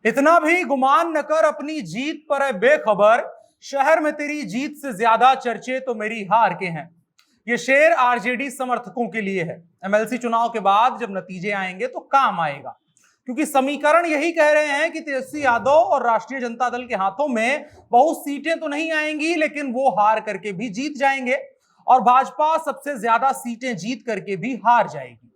इतना भी गुमान न कर अपनी जीत पर है बेखबर, शहर में तेरी जीत से ज्यादा चर्चे तो मेरी हार के हैं। ये शेर आरजेडी समर्थकों के लिए है। एमएलसी चुनाव के बाद जब नतीजे आएंगे तो काम आएगा, क्योंकि समीकरण यही कह रहे हैं कि तेजस्वी यादव और राष्ट्रीय जनता दल के हाथों में बहुत सीटें तो नहीं आएंगी, लेकिन वो हार करके भी जीत जाएंगे और भाजपा सबसे ज्यादा सीटें जीत करके भी हार जाएगी।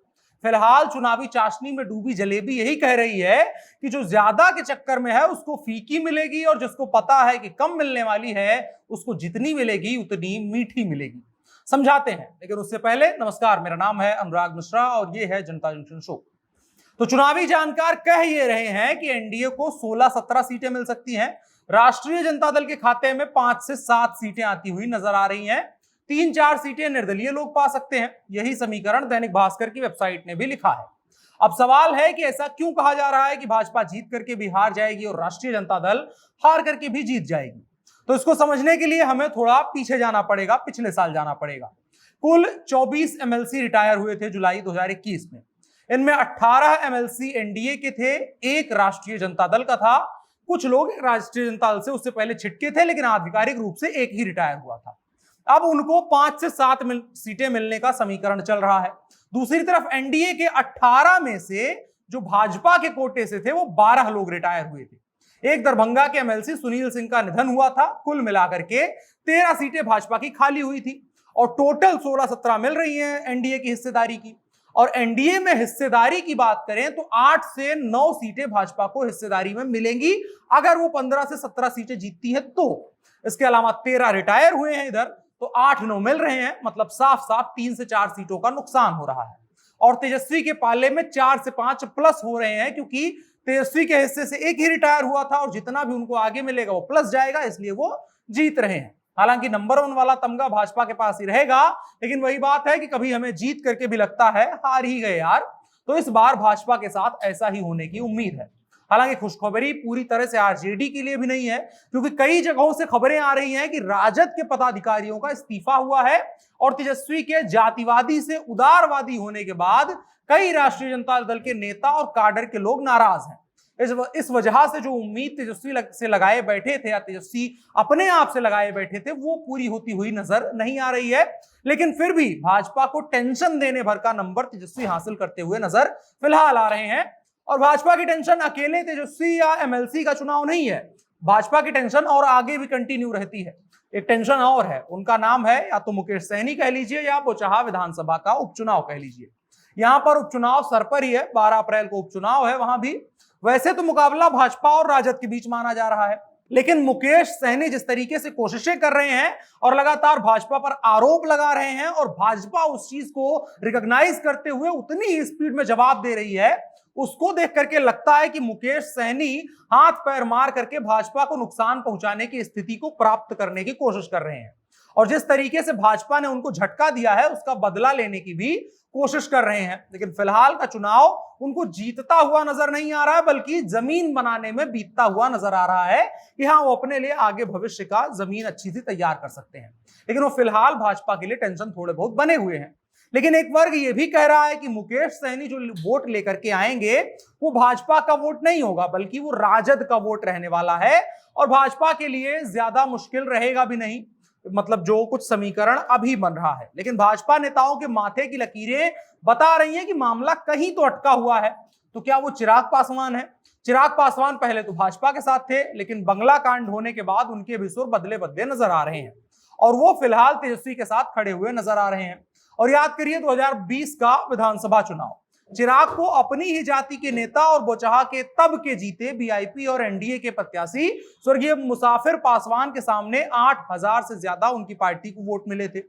फिलहाल चुनावी चाशनी में डूबी जलेबी यही कह रही है कि जो ज्यादा के चक्कर में है उसको फीकी मिलेगी और जिसको पता है कि कम मिलने वाली है उसको जितनी मिलेगी उतनी मीठी मिलेगी। समझाते हैं, लेकिन उससे पहले नमस्कार, मेरा नाम है अनुराग मिश्रा और ये है जनता जंक्शन शो। तो चुनावी जानकार कह ये रहे हैं कि एनडीए को 16-17 सीटें मिल सकती हैं। राष्ट्रीय जनता दल के खाते में 5 से 7 सीटें आती हुई नजर आ रही हैं। 3-4 सीटें निर्दलीय लोग पा सकते हैं। यही समीकरण दैनिक भास्कर की वेबसाइट ने भी लिखा है। अब सवाल है कि ऐसा क्यों कहा जा रहा है कि भाजपा जीत करके भी हार जाएगी और राष्ट्रीय जनता दल हार करके भी जीत जाएगी। तो इसको समझने के लिए हमें थोड़ा पीछे जाना पड़ेगा, पिछले साल जाना पड़ेगा। कुल 24 एमएलसी रिटायर हुए थे जुलाई 2021 में। इनमें 18 एमएलसी एनडीए के थे, एक राष्ट्रीय जनता दल का था। कुछ लोग राष्ट्रीय जनता दल से उससे पहले छिटके थे, लेकिन आधिकारिक रूप से एक ही रिटायर हुआ था। अब उनको 5 से 7 सीटें मिलने का समीकरण चल रहा है। दूसरी तरफ एनडीए के 18 में से जो भाजपा के कोटे से थे वो 12 लोग रिटायर हुए थे। एक दरभंगा के एमएलसी सुनील सिंह का निधन हुआ था। कुल मिलाकर के 13 सीटें भाजपा की खाली हुई थी और टोटल 16-17 मिल रही हैं एनडीए की हिस्सेदारी की। और एनडीए में हिस्सेदारी की बात करें तो 8 से 9 सीटें भाजपा को हिस्सेदारी में मिलेंगी अगर वो 15 से 17 सीटें जीतती है तो। इसके अलावा 13 रिटायर हुए हैं इधर, तो 8-9 मिल रहे हैं। मतलब साफ साफ 3 से 4 सीटों का नुकसान हो रहा है। और तेजस्वी के पाले में 4 से 5 प्लस हो रहे हैं, क्योंकि तेजस्वी के हिस्से से एक ही रिटायर हुआ था और जितना भी उनको आगे मिलेगा वो प्लस जाएगा, इसलिए वो जीत रहे हैं। हालांकि नंबर 1 वाला तमगा भाजपा के पास ही रहेगा, लेकिन वही बात है कि कभी हमें जीत करके भी लगता है हार ही गए यार। तो इस बार भाजपा के साथ ऐसा ही होने की उम्मीद है। हालांकि खुशखबरी पूरी तरह से आरजेडी के लिए भी नहीं है, क्योंकि कई जगहों से खबरें आ रही हैं कि राजद के पदाधिकारियों का इस्तीफा हुआ है और तेजस्वी के जातिवादी से उदारवादी होने के बाद कई राष्ट्रीय जनता दल के नेता और काडर के लोग नाराज हैं। इस वजह से जो उम्मीद तेजस्वी से लगाए बैठे थे या तेजस्वी अपने आप से लगाए बैठे थे वो पूरी होती हुई नजर नहीं आ रही है। लेकिन फिर भी भाजपा को टेंशन देने भर का नंबर तेजस्वी हासिल करते हुए नजर फिलहाल आ रहे हैं। और भाजपा की टेंशन अकेले तेजस्वी या एमएलसी का चुनाव नहीं है। भाजपा की टेंशन और आगे भी कंटिन्यू रहती है। एक टेंशन और है, उनका नाम है या तो मुकेश सहनी कह लीजिए या बोचहा विधानसभा का उपचुनाव कह लीजिए। यहां पर उपचुनाव सर पर ही है, 12 अप्रैल को उपचुनाव है। वहां भी वैसे तो मुकाबला भाजपा और राजद के बीच माना जा रहा है, लेकिन मुकेश सहनी जिस तरीके से कोशिशें कर रहे हैं और लगातार भाजपा पर आरोप लगा रहे हैं और भाजपा उस चीज को रिकॉग्नाइज करते हुए उतनी ही स्पीड में जवाब दे रही है, उसको देख करके लगता है कि मुकेश सहनी हाथ पैर मार करके भाजपा को नुकसान पहुंचाने की स्थिति को प्राप्त करने की कोशिश कर रहे हैं। और जिस तरीके से भाजपा ने उनको झटका दिया है उसका बदला लेने की भी कोशिश कर रहे हैं। लेकिन फिलहाल का चुनाव उनको जीतता हुआ नजर नहीं आ रहा है, बल्कि जमीन बनाने में बीतता हुआ नजर आ रहा है कि हाँ, वो अपने लिए आगे भविष्य का जमीन अच्छी सी तैयार कर सकते हैं। लेकिन वो फिलहाल भाजपा के लिए टेंशन थोड़े बहुत बने हुए हैं। लेकिन एक वर्ग ये भी कह रहा है कि मुकेश सहनी जो वोट लेकर के आएंगे वो भाजपा का वोट नहीं होगा, बल्कि वो राजद का वोट रहने वाला है और भाजपा के लिए ज्यादा मुश्किल रहेगा भी नहीं। मतलब जो कुछ समीकरण अभी बन रहा है, लेकिन भाजपा नेताओं के माथे की लकीरें बता रही हैं कि मामला कहीं तो अटका हुआ है। तो क्या वो चिराग पासवान है? चिराग पासवान पहले तो भाजपा के साथ थे, लेकिन बंगला कांड होने के बाद उनके भी सुर बदले बदले नजर आ रहे हैं और वो फिलहाल तेजस्वी के साथ खड़े हुए नजर आ रहे हैं। और याद करिए 2020 का विधानसभा चुनाव, चिराग को अपनी ही जाति के नेता और बोचहा के तब के जीते बीआईपी और एनडीए के प्रत्याशी स्वर्गीय मुसाफिर पासवान के सामने 8000 से ज्यादा उनकी पार्टी को वोट मिले थे।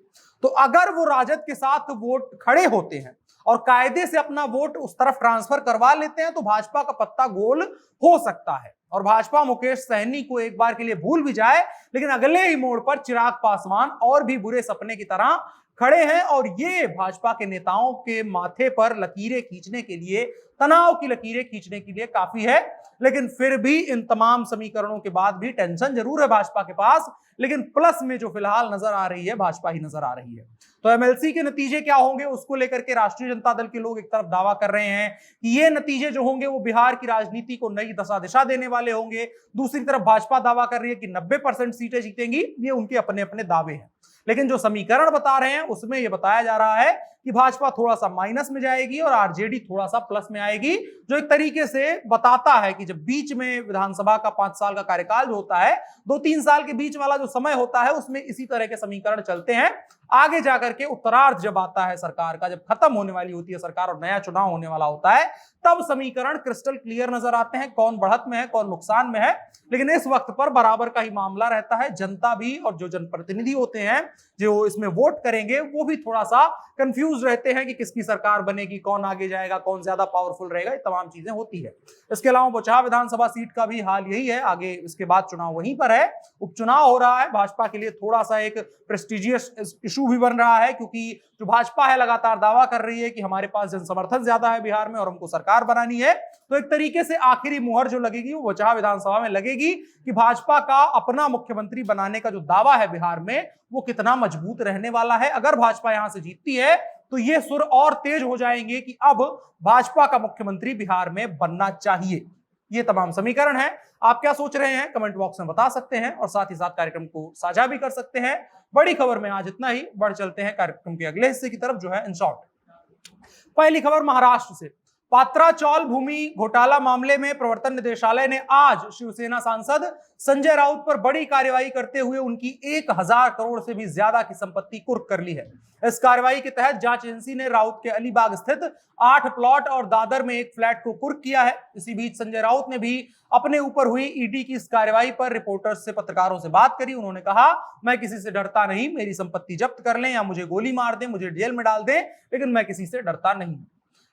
तो अगर वो राजद के साथ वोट खड़े होते हैं और कायदे से अपना वोट उस तरफ ट्रांसफर करवा लेते हैं तो भाजपा का पत्ता गोल हो सकता है और भाजपा मुकेश सहनी को एक बार के लिए भूल भी जाए, लेकिन अगले ही मोड़ पर चिराग पासवान और भी बुरे सपने की तरह खड़े हैं और ये भाजपा के नेताओं के माथे पर लकीरें खींचने के लिए तनाव की लकीरें खींचने के लिए काफी है। लेकिन फिर भी इन तमाम समीकरणों के बाद भी टेंशन जरूर है भाजपा के पास, लेकिन प्लस में जो फिलहाल नजर आ रही है भाजपा ही नजर आ रही है। तो एमएलसी के नतीजे क्या होंगे उसको लेकर के राष्ट्रीय जनता दल के लोग एक तरफ दावा कर रहे हैं कि ये नतीजे जो होंगे वो बिहार की राजनीति को नई दशा दिशा देने वाले होंगे। दूसरी तरफ भाजपा दावा कर रही है कि 90% सीटें जीतेंगी। ये उनके अपने अपने दावे हैं, लेकिन जो समीकरण बता रहे हैं उसमें यह बताया जा रहा है कि भाजपा थोड़ा सा माइनस में जाएगी और आरजेडी थोड़ा सा प्लस में आएगी, जो एक तरीके से बताता है कि जब बीच में विधानसभा का 5 साल का कार्यकाल जो होता है, 2-3 साल के बीच वाला जो समय होता है उसमें इसी तरह के समीकरण चलते हैं। आगे जाकर के उत्तरार्ध जब आता है सरकार का, जब खत्म होने वाली होती है सरकार और नया चुनाव होने वाला होता है, तब समीकरण क्रिस्टल क्लियर नजर आते हैं, कौन बढ़त में है कौन नुकसान में है। लेकिन इस वक्त पर बराबर का ही मामला रहता है। जनता भी और जो जनप्रतिनिधि होते हैं जो इसमें वोट करेंगे वो भी थोड़ा सा कंफ्यूज रहते हैं कि किसकी सरकार बनेगी, कौन आगे जाएगा, कौन ज्यादा पावरफुल रहेगा, ये तमाम चीजें होती है। इसके अलावा बोचहा विधानसभा सीट का भी हाल यही है, आगे इसके बाद चुनाव वहीं पर है, उपचुनाव हो रहा है। भाजपा के लिए थोड़ा सा एक प्रेस्टिजियस इशू भी बन रहा है, क्योंकि जो भाजपा है लगातार दावा कर रही है कि हमारे पास जनसमर्थन ज्यादा है बिहार में और हमको सरकार बनानी है। तो एक तरीके से आखिरी मुहर जो लगेगी वो बोचहा विधानसभा में लगेगी कि भाजपा का अपना मुख्यमंत्री बनाने का जो दावा है बिहार में वो कितना मजबूत रहने वाला है। अगर भाजपा यहां से जीतती है तो ये सुर और तेज हो जाएंगे कि अब भाजपा का मुख्यमंत्री बिहार में बनना चाहिए। ये तमाम समीकरण है। आप क्या सोच रहे हैं कमेंट बॉक्स में बता सकते हैं और साथ ही साथ कार्यक्रम को साझा भी कर सकते हैं। बड़ी खबर में आज इतना ही, बढ़ चलते हैं कार्यक्रम के अगले हिस्से की तरफ जो है इन शॉर्ट। पहली खबर महाराष्ट्र से। पात्रा चौल भूमि घोटाला मामले में प्रवर्तन निदेशालय ने आज शिवसेना सांसद संजय राउत पर बड़ी कार्रवाई करते हुए उनकी 1000 करोड़ से भी ज्यादा की संपत्ति कुर्क कर ली है। इस कार्रवाई के तहत जांच एजेंसी ने राउत के अलीबाग स्थित 8 प्लॉट और दादर में एक फ्लैट को कुर्क किया है। इसी बीच संजय राउत ने भी अपने ऊपर हुई ईडी की इस कार्रवाई पर रिपोर्टर्स से, पत्रकारों से बात करी। उन्होंने कहा, मैं किसी से डरता नहीं, मेरी संपत्ति जब्त कर लें या मुझे गोली मार दें, मुझे जेल में डाल दें, लेकिन मैं किसी से डरता नहीं।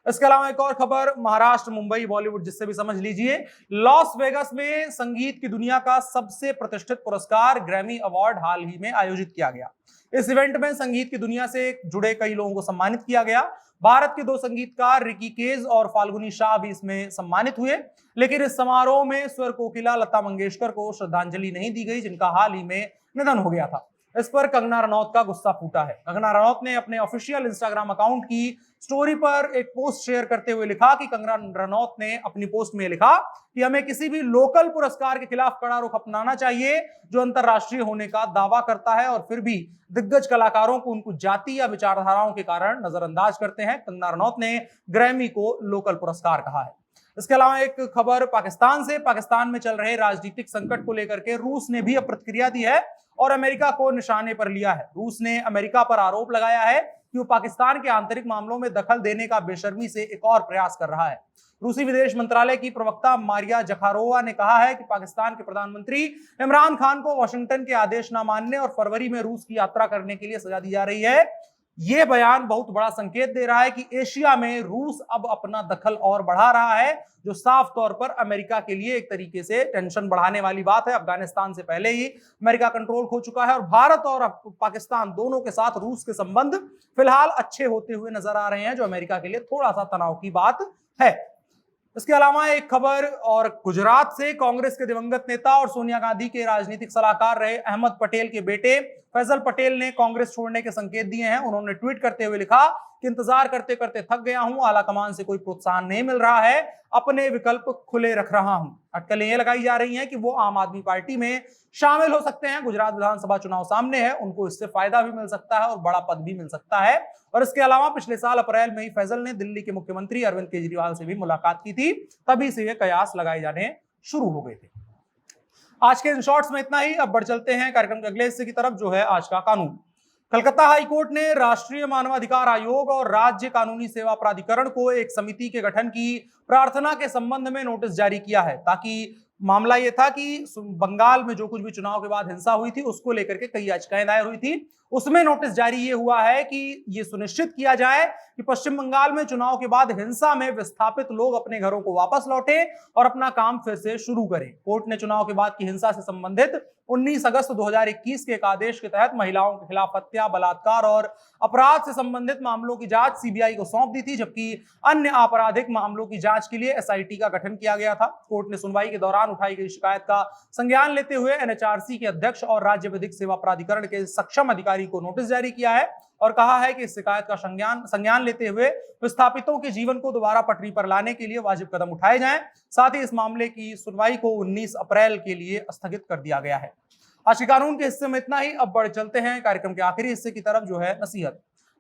इसके अलावा एक और खबर महाराष्ट्र, मुंबई, बॉलीवुड जिससे भी समझ लीजिए। लॉस वेगस में संगीत की दुनिया का सबसे प्रतिष्ठित पुरस्कार ग्रैमी अवार्ड हाल ही में आयोजित किया गया। इस इवेंट में संगीत की दुनिया से जुड़े कई लोगों को सम्मानित किया गया। भारत के 2 संगीतकार रिकी केज और फाल्गुनी शाह भी इसमें सम्मानित हुए। लेकिन इस समारोह में स्वर कोकिला लता मंगेशकर को श्रद्धांजलि नहीं दी गई, जिनका हाल ही में निधन हो गया था। इस पर कंगना रनौत का गुस्सा फूटा है। कंगना रनौत ने अपने ऑफिशियल इंस्टाग्राम अकाउंट की स्टोरी पर एक पोस्ट शेयर करते हुए लिखा कि कंगना रनौत ने अपनी पोस्ट में लिखा कि हमें किसी भी लोकल पुरस्कार के खिलाफ कड़ा रुख अपनाना चाहिए जो अंतरराष्ट्रीय होने का दावा करता है और फिर भी दिग्गज कलाकारों को उनको जाति या विचारधाराओं के कारण नजरअंदाज करते हैं। कंगना रनौत ने ग्रैमी को लोकल पुरस्कार कहा है। इसके अलावा एक खबर पाकिस्तान से। पाकिस्तान में चल रहे राजनीतिक संकट को लेकर के रूस ने भी अब प्रतिक्रिया दी है और अमेरिका को निशाने पर लिया है। रूस ने अमेरिका पर आरोप लगाया है कि वो पाकिस्तान के आंतरिक मामलों में दखल देने का बेशर्मी से एक और प्रयास कर रहा है। रूसी विदेश मंत्रालय की प्रवक्ता मारिया जखारोवा ने कहा है कि पाकिस्तान के प्रधानमंत्री इमरान खान को वॉशिंगटन के आदेश न मानने और फरवरी में रूस की यात्रा करने के लिए सजा दी जा रही है। यह बयान बहुत बड़ा संकेत दे रहा है कि एशिया में रूस अब अपना दखल और बढ़ा रहा है, जो साफ तौर पर अमेरिका के लिए एक तरीके से टेंशन बढ़ाने वाली बात है। अफगानिस्तान से पहले ही अमेरिका कंट्रोल खो चुका है और भारत और पाकिस्तान दोनों के साथ रूस के संबंध फिलहाल अच्छे होते हुए नजर आ रहे हैं, जो अमेरिका के लिए थोड़ा सा तनाव की बात है। इसके अलावा एक खबर और गुजरात से। कांग्रेस के दिवंगत नेता और सोनिया गांधी के राजनीतिक सलाहकार रहे अहमद पटेल के बेटे फैसल पटेल ने कांग्रेस छोड़ने के संकेत दिए हैं। उन्होंने ट्वीट करते हुए लिखा कि इंतजार करते करते थक गया हूं, आला कमान से कोई प्रोत्साहन नहीं मिल रहा है, अपने विकल्प खुले रख रहा हूं। अटकलें ये लगाई जा रही हैं कि वो आम आदमी पार्टी में शामिल हो सकते हैं। गुजरात विधानसभा चुनाव सामने है, उनको इससे फायदा भी मिल सकता है और बड़ा पद भी मिल सकता है। और इसके अलावा पिछले साल अप्रैल में ही फैसल ने दिल्ली के मुख्यमंत्री अरविंद केजरीवाल से भी मुलाकात की थी, तभी से ये कयास लगाए जाने शुरू हो गए थे। आज के इन शॉर्ट्स में इतना ही। अब बढ़ चलते हैं कार्यक्रम के अगले हिस्से की तरफ, जो है आज का कानून। कलकत्ता हाईकोर्ट ने राष्ट्रीय मानवाधिकार आयोग और राज्य कानूनी सेवा प्राधिकरण को एक समिति के गठन की प्रार्थना के संबंध में नोटिस जारी किया है, ताकि मामला ये था कि बंगाल में जो कुछ भी चुनाव के बाद हिंसा हुई थी उसको लेकर के कई याचिकाएं दायर हुई थी। उसमें नोटिस जारी ये हुआ है कि ये सुनिश्चित किया जाए कि पश्चिम बंगाल में चुनाव के बाद हिंसा में विस्थापित लोग अपने घरों को वापस लौटे और अपना काम फिर से शुरू करें। कोर्ट ने चुनाव के बाद की हिंसा से संबंधित 19 अगस्त 2021 के एक आदेश के तहत महिलाओं के खिलाफ हत्या, बलात्कार और अपराध से संबंधित मामलों की जांच सीबीआई को सौंप दी थी, जबकि अन्य आपराधिक मामलों की जांच के लिए एसआईटी का गठन किया गया था। कोर्ट ने सुनवाई के दौरान उठाई गई शिकायत का संज्ञान लेते हुए एनएचआरसी के अध्यक्ष और राज्य विधिक सेवा प्राधिकरण के सक्षम अधिकारी को नोटिस जारी किया है और कहा है कि इस शिकायत का संज्ञान लेते हुए विस्थापितों के जीवन को दोबारा पटरी पर लाने के लिए वाजिब कदम उठाए जाएं। साथ ही इस मामले की सुनवाई को 19 अप्रैल के लिए स्थगित कर दिया गया है। आज के कानून के हिस्से में इतना ही। अब बढ़ चलते हैं कार्यक्रम के आखिरी हिस्से की तरफ, जो है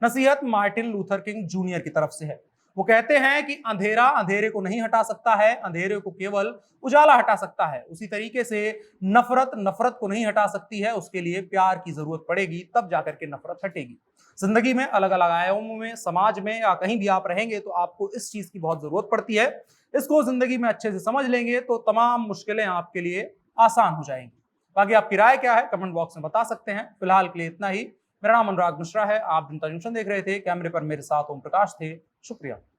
नसीहत मार्टिन लूथर किंग जूनियर की तरफ से है। वो कहते हैं कि अंधेरा अंधेरे को नहीं हटा सकता है, अंधेरे को केवल उजाला हटा सकता है। उसी तरीके से नफरत नफरत को नहीं हटा सकती है, उसके लिए प्यार की जरूरत पड़ेगी, तब जाकर के नफरत हटेगी। जिंदगी में अलग अलग आयामों में, समाज में या कहीं भी आप रहेंगे तो आपको इस चीज की बहुत जरूरत पड़ती है। इसको जिंदगी में अच्छे से समझ लेंगे तो तमाम मुश्किलें आपके लिए आसान हो जाएंगी। बाकी आपकी राय क्या है कमेंट बॉक्स में बता सकते हैं। फिलहाल के लिए इतना ही। मेरा नाम अनुराग मिश्रा है, आप जनता जंक्शन देख रहे थे। कैमरे पर मेरे साथ ओम प्रकाश थे। शुक्रिया।